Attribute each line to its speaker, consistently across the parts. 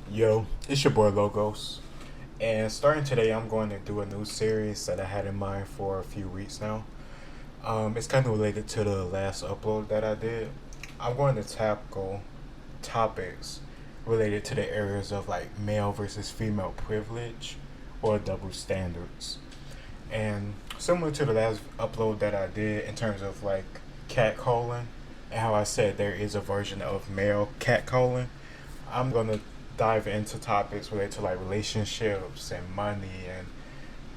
Speaker 1: Yo, it's your boy Logos. And starting today, I'm going to do a new series that I had in mind for a few weeks now. It's kind of related to the last upload that I did. I'm going to tackle topics related to the areas of like male versus female privilege or double standards. And similar to the last upload that I did in terms of like catcalling and how I said there is a version of male catcalling, I'm gonna dive into topics related to like relationships and money and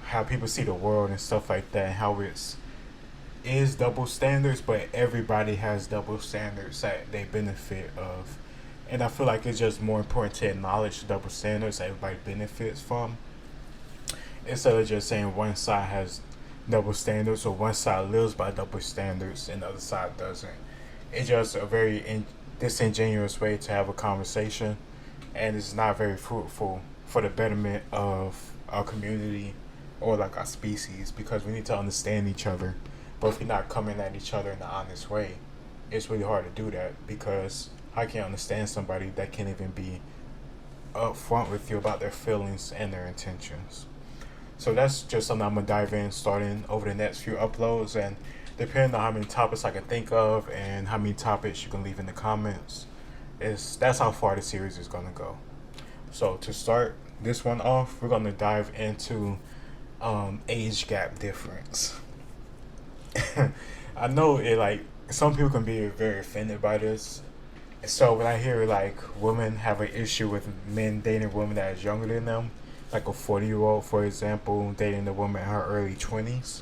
Speaker 1: how people see the world and stuff like that, and how it's is double standards, but everybody has double standards that they benefit of. And I feel like it's just more important to acknowledge the double standards that everybody benefits from instead of just saying one side has double standards or one side lives by double standards and the other side doesn't. It's just a very disingenuous way to have a conversation, and it's not very fruitful for the betterment of our community or like our species, because we need to understand each other. But if you're not coming at each other in an honest way, it's really hard to do that, because I can't understand somebody that can't even be upfront with you about their feelings and their intentions. So that's just something I'm gonna dive in starting over the next few uploads, and depending on how many topics I can think of and how many topics you can leave in the comments, is that's how far the series is gonna go. So to start this one off, we're gonna dive into age gap difference. I know it like some people can be very offended by this. So when I hear like women have an issue with men dating women that is younger than them, like a 40-year-old, for example, dating a woman in her early 20s,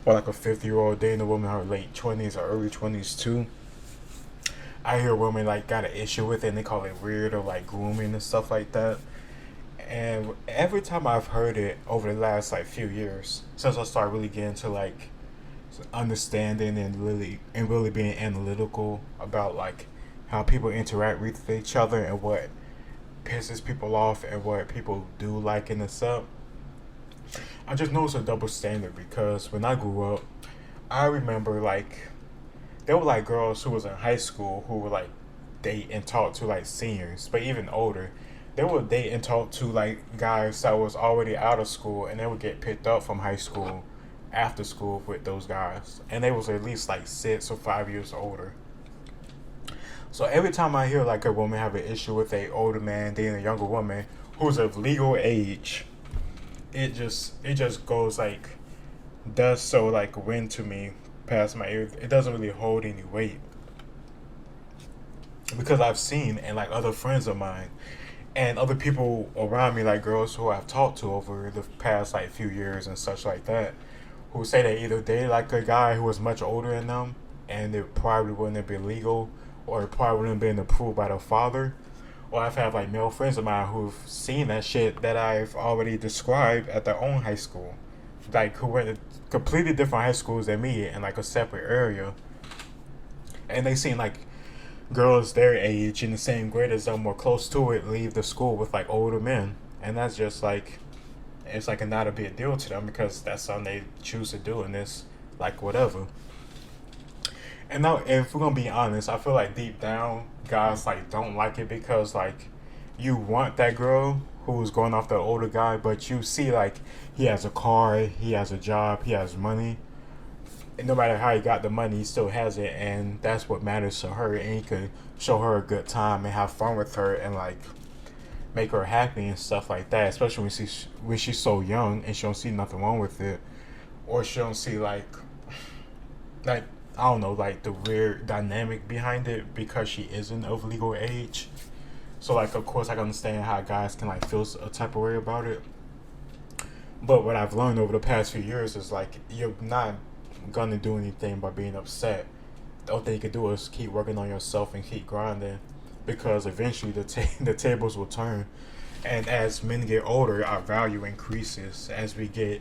Speaker 1: or like a 50-year-old dating a woman in her late 20s or early 20s too. I hear women like got an issue with it and they call it weird or like grooming and stuff like that. And every time I've heard it over the last like few years, since I started really getting to like understanding and really being analytical about like how people interact with each other and what pisses people off and what people do like in the sub, I just noticed a double standard, because when I grew up, I remember like there were like girls who was in high school who would like date and talk to like seniors, but even older. They would date and talk to like guys that was already out of school, and they would get picked up from high school after school with those guys, and they was at least like 6 or 5 years older. So every time I hear like a woman have an issue with a older man dating a younger woman who's of legal age, it just goes like does so like wind to me past my ears. It doesn't really hold any weight, because I've seen, and like other friends of mine and other people around me, like girls who I've talked to over the past like few years and such like that, who say they either dated like a guy who was much older than them, and it probably wouldn't have been legal, or it probably wouldn't have been approved by the father. Or I've had like male friends of mine who've seen that shit that I've already described at their own high school, like who went to completely different high schools than me in like a separate area, and they seen like girls their age in the same grade as them or close to it leave the school with like older men, and that's just like it's like a not a big deal to them, because that's something they choose to do, and it's like whatever. And now, if we're gonna be honest, I feel like deep down, guys like don't like it, because like you want that girl who's going off the older guy, but you see like he has a car, he has a job, he has money, and no matter how he got the money, he still has it, and that's what matters to her. And he can show her a good time and have fun with her and like make her happy and stuff like that. Especially when she's so young and she don't see nothing wrong with it, or she don't see like I don't know, like the weird dynamic behind it, because she isn't of legal age. So like of course I can understand how guys can like feel a type of way about it. But what I've learned over the past few years is like you're not gonna do anything by being upset. The only thing you can do is keep working on yourself and keep grinding, because eventually the tables will turn. And as men get older, our value increases as we get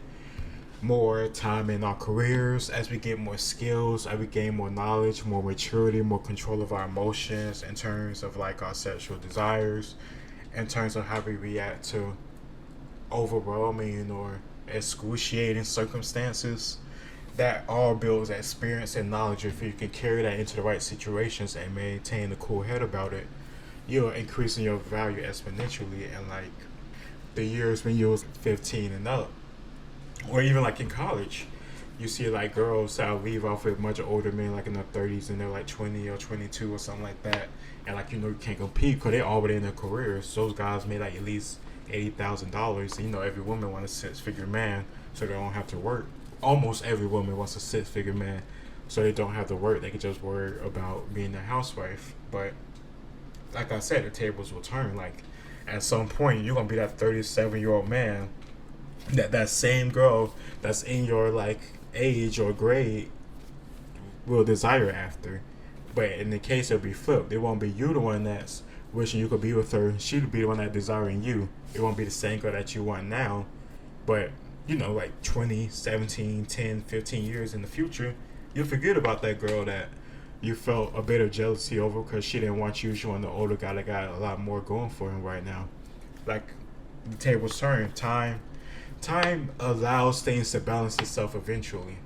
Speaker 1: more time in our careers, as we get more skills, as we gain more knowledge, more maturity, more control of our emotions in terms of like our sexual desires, in terms of how we react to overwhelming or excruciating circumstances. That all builds experience and knowledge if you can carry that into the right situations and maintain a cool head about it. you're increasing your value exponentially. And like the years when you was 15 and up, or even like in college, you see like girls that leave off with much older men like in their 30s and they're like 20 or 22 or something like that, and like you can't compete because they're already in their careers. So those guys made like at least $80,000. Every woman wants a six-figure man, so they don't have to work. Almost every woman wants a six-figure man, so they don't have to work. They can just worry about being a housewife. But like I said, the tables will turn. Like at some point, you're gonna be that 37-year-old man that same girl that's in your like age or grade will desire after. But in the case it'll be flipped. It won't be you the one that's wishing you could be with her. She'll be the one that desiring you. It won't be the same girl that you want now. But like 20, 17, 10, 15 years in the future, you'll forget about that girl that you felt a bit of jealousy over because she didn't want you. She wanted the older guy that got a lot more going for him right now. Like the tables turn. Time allows things to balance itself eventually,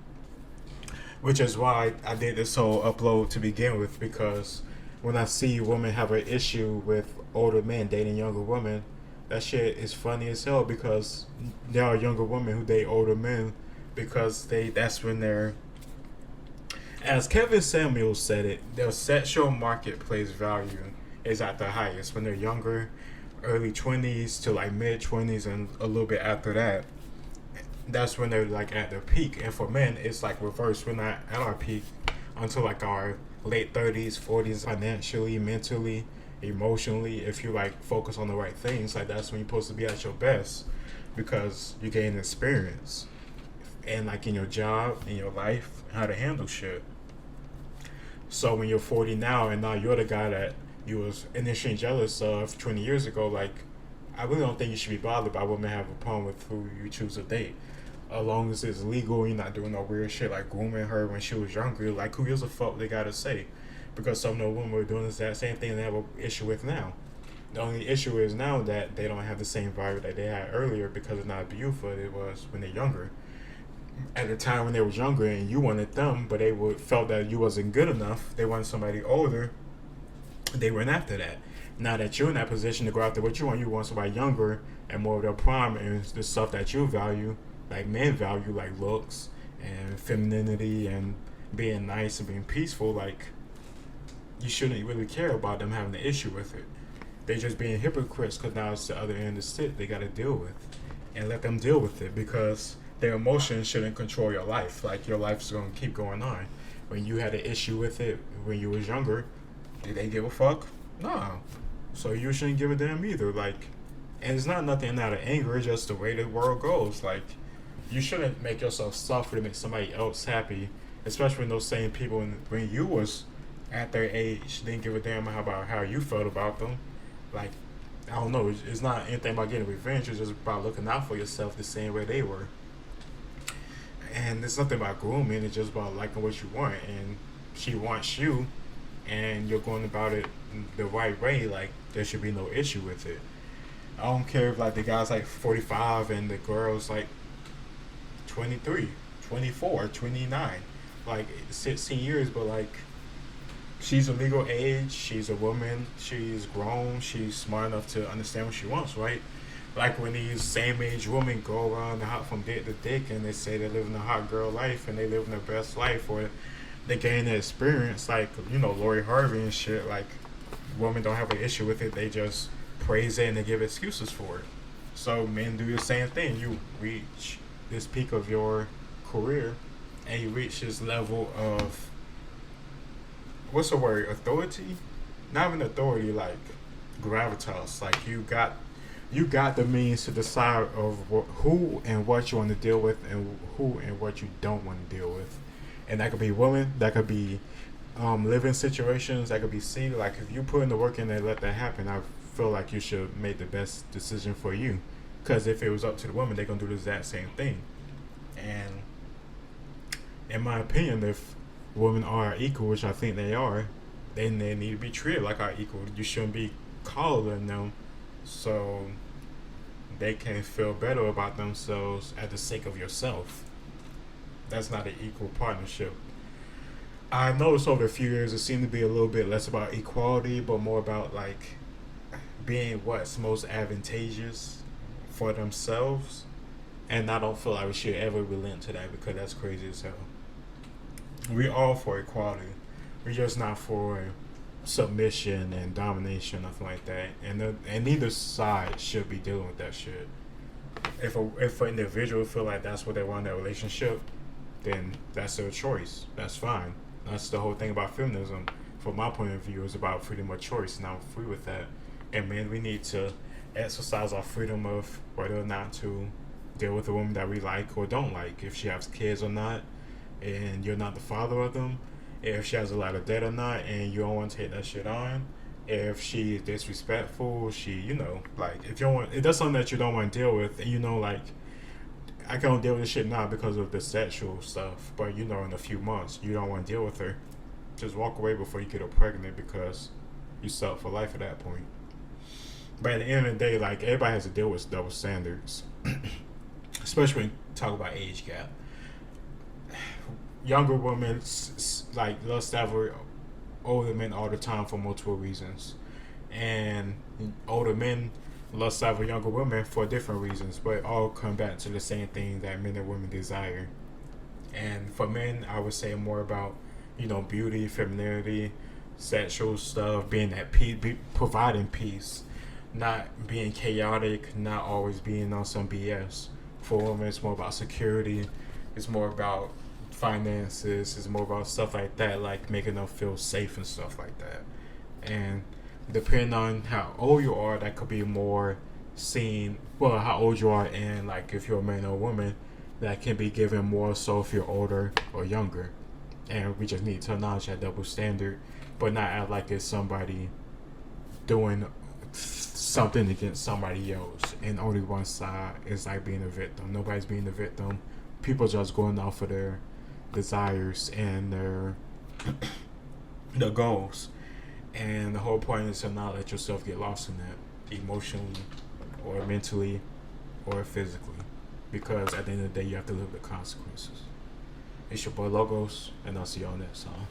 Speaker 1: which is why I did this whole upload to begin with, because when I see women have an issue with older men dating younger women, that shit is funny as hell, because there are younger women who date older men because that's when they're, as Kevin Samuels said it, their sexual marketplace value is at the highest when they're younger, early 20s to like mid 20s, and a little bit after that. That's when they're like at their peak. And for men, it's like reverse. We're not at our peak until like our late 30s, 40s, financially, mentally, emotionally. If you like focus on the right things, like that's when you're supposed to be at your best, because you gain experience and like in your job, in your life, how to handle shit. So when you're 40 now and now you're the guy that you was initially jealous of 20 years ago, like I really don't think you should be bothered by women have a problem with who you choose to date. As long as it's legal, you're not doing no weird shit like grooming her when she was younger. Like, who gives a fuck what they gotta say? Because some of the women were doing that same thing they have an issue with now. The only issue is now that they don't have the same value that they had earlier because it's not beautiful it was when they're younger. At the time when they was younger and you wanted them, but they felt that you wasn't good enough, they wanted somebody older, they went after that. Now that you're in that position to go after what you want somebody younger and more of their prime and the stuff that you value, like men value, like looks and femininity and being nice and being peaceful, like you shouldn't really care about them having an issue with it. They just being hypocrites because now it's the other end of the stick they got to deal with, and let them deal with it, because their emotions shouldn't control your life. Like your life's going to keep going on. When you had an issue with it when you was younger, did they give a fuck? No. So you shouldn't give a damn either. Like, and it's not nothing out of anger. It's just the way the world goes. Like, you shouldn't make yourself suffer to make somebody else happy, especially when those same people when you was at their age didn't give a damn about how you felt about them. Like, I don't know. It's not anything about getting revenge. It's just about looking out for yourself the same way they were. And it's nothing about grooming. It's just about liking what you want, and she wants you, and you're going about it the right way. Like, there should be no issue with it. I don't care if like the guy's like 45 and the girl's like 23, 24, 29, like 16 years, but like she's a legal age, she's a woman, she's grown, she's smart enough to understand what she wants, right? Like when these same age women go around the hot from dick to dick and they say they're living a hot girl life and they living their best life, or they gain the experience, like, Lori Harvey and shit, like women don't have an issue with it, they just praise it and they give excuses for it. So men do the same thing. You reach this peak of your career and you reach this level of, what's the word, authority? Not even authority, like gravitas. Like you got the means to decide of who and what you want to deal with and who and what you don't want to deal with. And that could be women, that could be living situations, that could be seen. Like if you put in the work in and let that happen, I feel like you should make the best decision for you. Because if it was up to the woman, they're going to do the exact same thing. And in my opinion, if women are equal, which I think they are, then they need to be treated like our equal. You shouldn't be coddling them so they can feel better about themselves at the sake of yourself. That's not an equal partnership. I noticed over a few years it seemed to be a little bit less about equality, but more about like being what's most advantageous for themselves, and I don't feel like we should ever relent to that because that's crazy as hell. We all for equality. We're just not for submission and domination, nothing like that. And neither side should be dealing with that shit. If an individual feel like that's what they want in their relationship, then that's their choice. That's fine. That's the whole thing about feminism. From my point of view, is about freedom of choice, and I'm free with that. And man, we need to exercise our freedom of whether or not to deal with a woman that we like or don't like, if she has kids or not, and you're not the father of them, if she has a lot of debt or not, and you don't want to take that shit on, if she is disrespectful, she, like, if you don't want, if that's something that you don't want to deal with, and like, I can't deal with this shit now because of the sexual stuff, but in a few months, you don't want to deal with her, just walk away before you get her pregnant because you suck for life at that point. But at the end of the day, like, everybody has to deal with double standards, especially when you talk about age gap. Younger women like lust over older men all the time for multiple reasons, and older men lust over younger women for different reasons, but it all come back to the same thing that men and women desire. And for men, I would say more about beauty, femininity, sexual stuff, being at peace, providing peace, not being chaotic, not always being on some BS. For women, it's more about security. It's more about finances. It's more about stuff like that, like making them feel safe and stuff like that. And depending on how old you are, that could be more seen. Well, how old you are, and like if you're a man or a woman, that can be given more so if you're older or younger. And we just need to acknowledge that double standard, but not act like it's somebody doing something against somebody else, and only one side is like being a victim. Nobody's being the victim. People just going off of their desires and their goals. And the whole point is to not let yourself get lost in that, emotionally or mentally or physically, because at the end of the day, you have to live with the consequences. It's your boy Logos, and I'll see y'all next time.